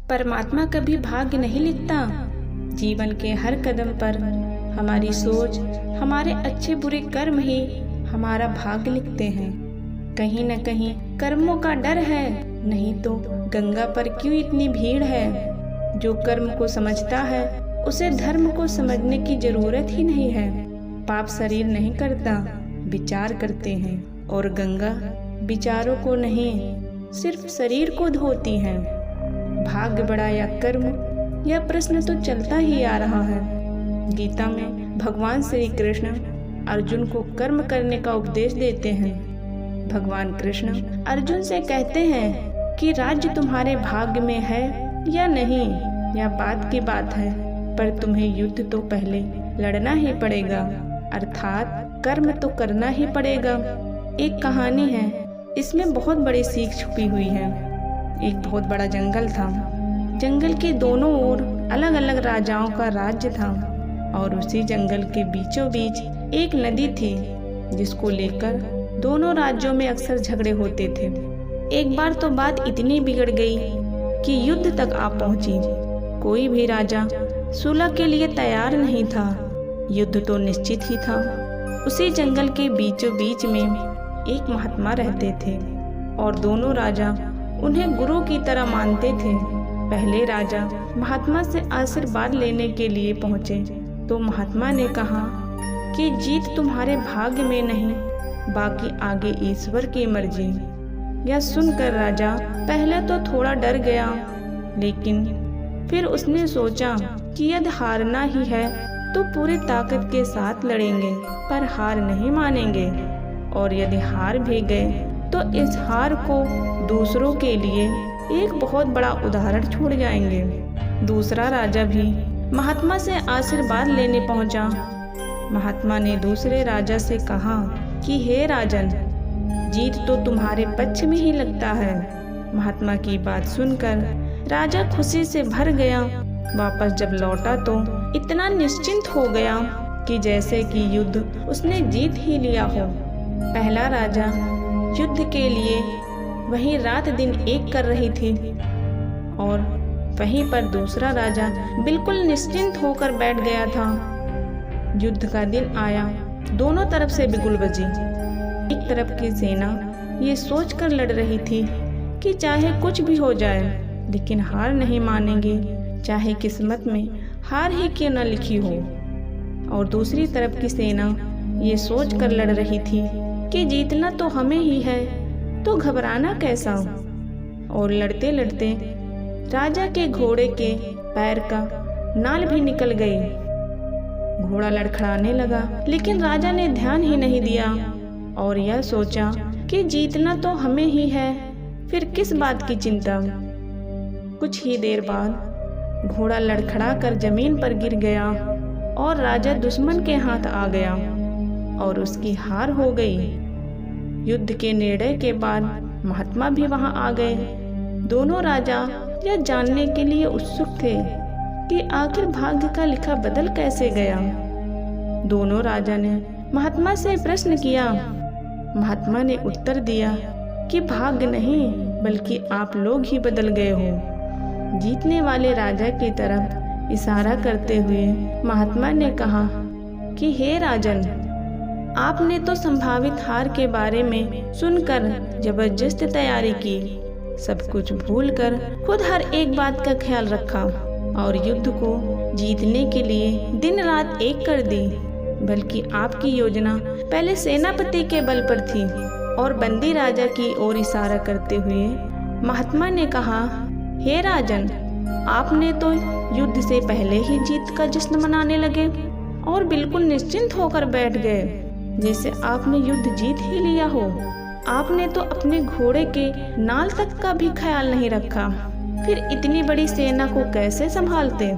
परमात्मा कभी भाग्य नहीं लिखता। जीवन के हर कदम पर हमारी सोच, हमारे अच्छे बुरे कर्म ही हमारा भाग्य लिखते हैं। कहीं न कहीं कर्मों का डर है, नहीं तो गंगा पर क्यों इतनी भीड़ है। जो कर्म को समझता है उसे धर्म को समझने की जरूरत ही नहीं है। पाप शरीर नहीं करता, विचार करते हैं, और गंगा विचारों को नहीं सिर्फ शरीर को धोती है। भाग्य बड़ा या कर्म, यह प्रश्न तो चलता ही आ रहा है। गीता में भगवान श्री कृष्ण अर्जुन को कर्म करने का उपदेश देते हैं। भगवान कृष्ण अर्जुन से कहते हैं कि राज्य तुम्हारे भाग्य में है या नहीं, यह बात की बात है, पर तुम्हें युद्ध तो पहले लड़ना ही पड़ेगा, अर्थात कर्म तो करना ही पड़ेगा। एक कहानी है, इसमें बहुत बड़ी सीख छुपी हुई है। एक बहुत बड़ा जंगल था। जंगल के दोनों ओर अलग अलग राजाओं का राज्य था, और उसी जंगल के बीचों बीच एक नदी थी, जिसको लेकर दोनों राज्यों में अक्सर झगड़े होते थे। एक बार तो बात इतनी बिगड़ गई कि युद्ध तक आ पहुंची। कोई भी राजा सुलह के लिए तैयार नहीं था, युद्ध तो निश्चित ही था। उसी जंगल के बीचों बीच में एक महात्मा रहते थे, और दोनों राजा उन्हें गुरु की तरह मानते थे। पहले राजा महात्मा से आशीर्वाद लेने के लिए पहुंचे, तो महात्मा ने कहा कि जीत तुम्हारे भाग्य में नहीं, बाकी आगे ईश्वर की मर्जी। यह सुनकर राजा पहले तो थोड़ा डर गया, लेकिन फिर उसने सोचा कि यदि हारना ही है तो पूरी ताकत के साथ लड़ेंगे, पर हार नहीं मानेंगे, और यदि हार भी गए तो इस हार को दूसरों के लिए एक बहुत बड़ा उदाहरण छोड़ जाएंगे। दूसरा राजा भी महात्मा से आशीर्वाद लेने पहुंचा। महात्मा ने दूसरे राजा से कहा कि हे राजन, जीत तो तुम्हारे पक्ष में ही लगता है। महात्मा की बात सुनकर राजा खुशी से भर गया। वापस जब लौटा तो इतना निश्चिंत हो गया कि जैसे कि युद्ध उसने जीत ही लिया हो। पहला राजा युद्ध के लिए वहीं रात दिन एक कर रही थी, और वहीं पर दूसरा राजा बिल्कुल निश्चिंत होकर बैठ गया था। युद्ध का दिन आया, दोनों तरफ से बिगुल बजी। एक तरफ की सेना ये सोचकर लड़ रही थी कि चाहे कुछ भी हो जाए, लेकिन हार नहीं मानेंगे, चाहे किस्मत में हार ही क्यों न लिखी हो। और दूसरी तरफ की सेना ये सोचकर लड़ रही थी कि जीतना तो हमें ही है, तो घबराना कैसा। और लड़ते लड़ते राजा के घोड़े के पैर का नाल भी निकल गई। घोड़ा लड़खड़ाने लगा, लेकिन राजा ने ध्यान ही नहीं दिया, और यह सोचा कि जीतना तो हमें ही है, फिर किस बात की चिंता। कुछ ही देर बाद घोड़ा लड़खड़ा कर जमीन पर गिर गया, और राजा दुश्मन के हाथ आ गया, और उसकी हार हो गई। युद्ध के निर्णय के बाद महात्मा भी वहां आ गए। दोनों राजा यह जानने के लिए उत्सुक थे कि आखिर भाग्य का लिखा बदल कैसे गया। दोनों राजा ने महात्मा से प्रश्न किया। महात्मा ने उत्तर दिया कि भाग्य नहीं, बल्कि आप लोग ही बदल गए हो। जीतने वाले राजा की तरफ इशारा करते हुए महात्मा ने कहा कि हे राजन, आपने तो संभावित हार के बारे में सुनकर जबरदस्त तैयारी की, सब कुछ भूलकर खुद हर एक बात का ख्याल रखा, और युद्ध को जीतने के लिए दिन रात एक कर दी। बल्कि आपकी योजना पहले सेनापति के बल पर थी। और बंदी राजा की ओर इशारा करते हुए महात्मा ने कहा, हे राजन, आपने तो युद्ध से पहले ही जीत का जश्न मनाने लगे, और बिल्कुल निश्चिंत होकर बैठ गए, जैसे आपने युद्ध जीत ही लिया हो। आपने तो अपने घोड़े के नाल तक का भी ख्याल नहीं रखा, फिर इतनी बड़ी सेना को कैसे संभालते।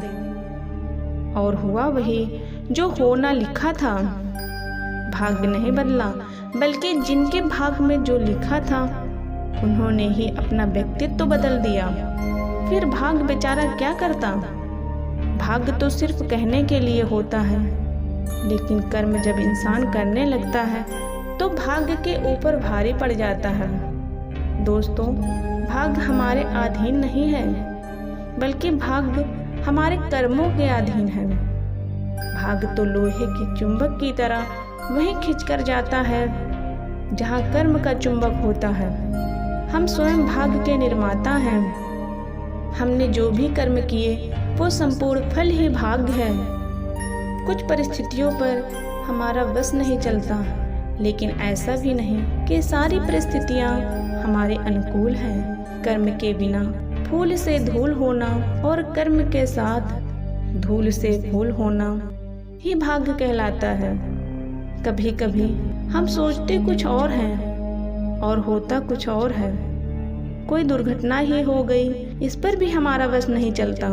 और हुआ वही जो होना लिखा था। भाग्य नहीं बदला, बल्कि जिनके भाग्य में जो लिखा था उन्होंने ही अपना व्यक्तित्व बदल दिया। फिर भाग्य बेचारा क्या करता। भाग्य तो सिर्फ कहने के लिए होता है, लेकिन कर्म जब इंसान करने लगता है तो भाग्य के ऊपर भारी पड़ जाता है। दोस्तों, भाग्य हमारे अधीन नहीं है, बल्कि भाग्य हमारे कर्मों के अधीन है। भाग्य तो लोहे की चुंबक की तरह वहीं खींचकर जाता है जहाँ कर्म का चुंबक होता है। हम स्वयं भाग्य के निर्माता हैं। हमने जो भी कर्म किए वो संपूर्ण फल ही भाग्य है। कुछ परिस्थितियों पर हमारा बस नहीं चलता, लेकिन ऐसा भी नहीं कि सारी परिस्थितियाँ हमारे अनुकूल हैं। कर्म के बिना फूल से धूल होना और कर्म के साथ धूल से फूल होना ही भाग्य कहलाता है। कभी कभी हम सोचते कुछ और हैं और होता कुछ और है। कोई दुर्घटना ही हो गई, इस पर भी हमारा बस नहीं चलता,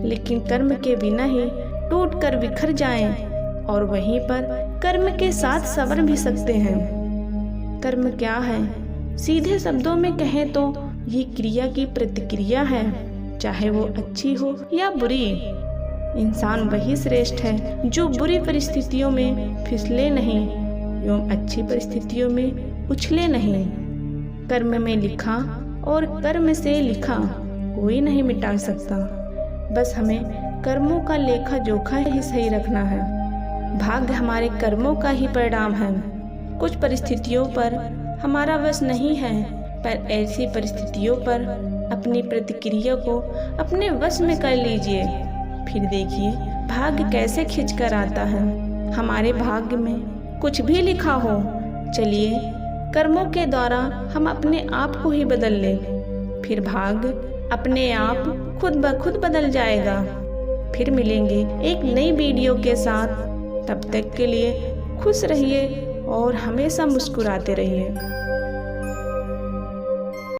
लेकिन कर्म के बिना ही टूट कर बिखर जाएं और वहीं पर कर्म के साथ संवर भी सकते हैं। कर्म क्या है? सीधे शब्दों में कहें तो ये क्रिया की प्रतिक्रिया है, चाहे वो अच्छी हो या बुरी। इंसान वही श्रेष्ठ है जो बुरी परिस्थितियों में फिसले नहीं एवं अच्छी परिस्थितियों में उछले नहीं। कर्म में लिखा और कर्म से लिखा कोई नहीं मिटा सकता। बस हमें कर्मों का लेखा जोखा ही सही रखना है। भाग्य हमारे कर्मों का ही परिणाम है। कुछ परिस्थितियों पर हमारा वश नहीं है, पर ऐसी परिस्थितियों पर अपनी प्रतिक्रिया को अपने वश में कर लीजिए, फिर देखिए भाग्य कैसे खिंच कर आता है। हमारे भाग्य में कुछ भी लिखा हो, चलिए कर्मों के द्वारा हम अपने आप को ही बदल लें, फिर भाग्य अपने आप खुद ब खुद बदल जाएगा। फिर मिलेंगे एक नई वीडियो के साथ। तब तक के लिए खुश रहिए और हमेशा मुस्कुराते रहिए।